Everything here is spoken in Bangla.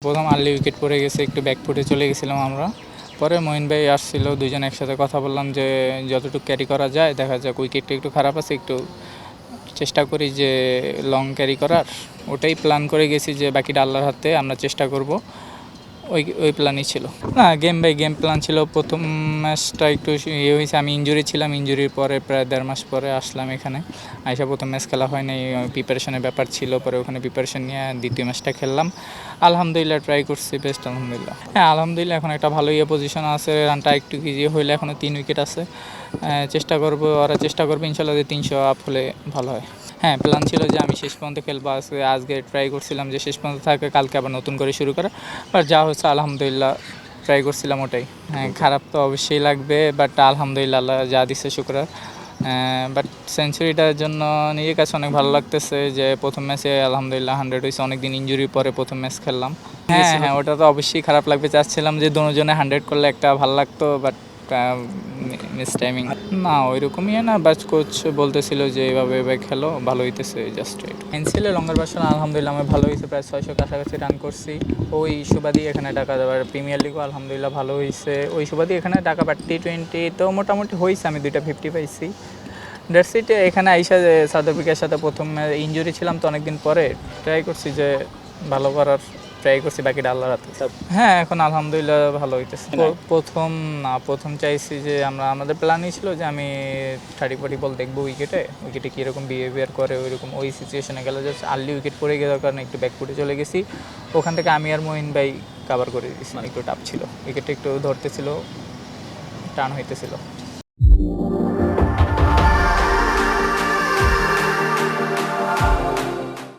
প্রথম আর্লি উইকেট পড়ে গেছে, একটু ব্যাকফুটে চলে গেছিলাম আমরা। পরে মঈন ভাই আসছিল, দুজন একসাথে কথা বললাম যে যতটুকু ক্যারি করা যায়, দেখা যাক উইকেটটা একটু খারাপ আছে, একটু চেষ্টা করি যে লং ক্যারি করার। ওটাই প্ল্যান করে গেছি যে বাকিটা আল্লাহর হাতে, আমরা চেষ্টা করব। ওই প্ল্যানই ছিল। না, গেম বাই গেম প্ল্যান ছিল। প্রথম ম্যাচটা একটু ইয়ে হয়েছে, আমি ইনজুরি ছিলাম, ইনজুরির পরে প্রায় 1.5 মাস পরে আসলাম এখানে। আইসা প্রথম ম্যাচ খেলা হয়নি, প্রিপারেশনের ব্যাপার ছিল, পরে ওখানে প্রিপারেশন নিয়ে দ্বিতীয় ম্যাচটা খেললাম। আলহামদুলিল্লাহ ট্রাই করছি, বেস্ট আলহামদুলিল্লাহ। হ্যাঁ আলহামদুলিল্লাহ এখন একটা ভালো পজিশন আছে, রানটা একটু ইজি হইলে এখনও 3 উইকেট আছে। চেষ্টা করবো, ওরা চেষ্টা করবে ইনশাল্লাহ যে 300 আপ হলে ভালো হয়। হ্যাঁ প্ল্যান ছিল যে আমি শেষ পর্যন্ত খেলবো, আজকে ট্রাই করছিলাম যে শেষ পর্যন্ত থাকে, কালকে আবার নতুন করে শুরু করা। বাট যা হচ্ছে আলহামদুলিল্লাহ, ট্রাই করছিলাম ওটাই। হ্যাঁ খারাপ তো অবশ্যই লাগবে, বাট আলহামদুলিল্লাহ আল্লাহ যা দিচ্ছে শুকর। বাট সেঞ্চুরিটার জন্য নিজের কাছে অনেক ভালো লাগতেছে যে প্রথম ম্যাচে আলহামদুলিল্লাহ 100 হয়েছে, অনেকদিন ইনজুরির পরে প্রথম ম্যাচ খেললাম। হ্যাঁ ওটা তো অবশ্যই খারাপ লাগবে, চাচ্ছিলাম যে দুজনে 100 করলে একটা ভালো লাগতো, বাট মিস টাইমিং না ওইরকমই না। বাস কোচ বলতেছিল যে এভাবে খেলো, ভালো হইতেছে জাস্ট রাইট। এনসিএলে লঙ্গার ভার্সন আলহামদুলিল্লাহ আমার ভালো হয়েছে, প্রায় 600 কাছাকাছি রান করছি। ওই সুবাদই এখানে টাকা দেওয়ার, প্রিমিয়ার লিগও আলহামদুলিল্লাহ ভালো হয়েছে, ওই সুবাদই এখানে টাকা পার T20 তো মোটামুটি হয়েছে, আমি 2টা 50 পাইছি। That's it. এখানে আইসা যে সাউথ আফ্রিকার সাথে প্রথম ইনজুরি ছিলাম তো অনেকদিন পরে, ট্রাই করছি যে ভালো করার, ট্রাই করছি, বাকিটা আল্লাহর হাতে। হ্যাঁ এখন আলহামদুলিল্লাহ ভালো হইতেছে। প্রথম চাইছি যে আমাদের প্ল্যানই ছিল যে আমি 30-40 বল দেখবো উইকেটে কীরকম বিহেভিয়ার করে, ওই সিচুয়েশনে গেলে জাস্ট আর্লি উইকেট পড়ে যাওয়ার কারণে একটু ব্যাকফুটে চলে গেছি। ওখান থেকে আমি আর মঈন ভাই কাভার করে দিয়েছি, একটু টাফ ছিল, উইকেটে একটু ধরতেছিল, টান হইতেছিল।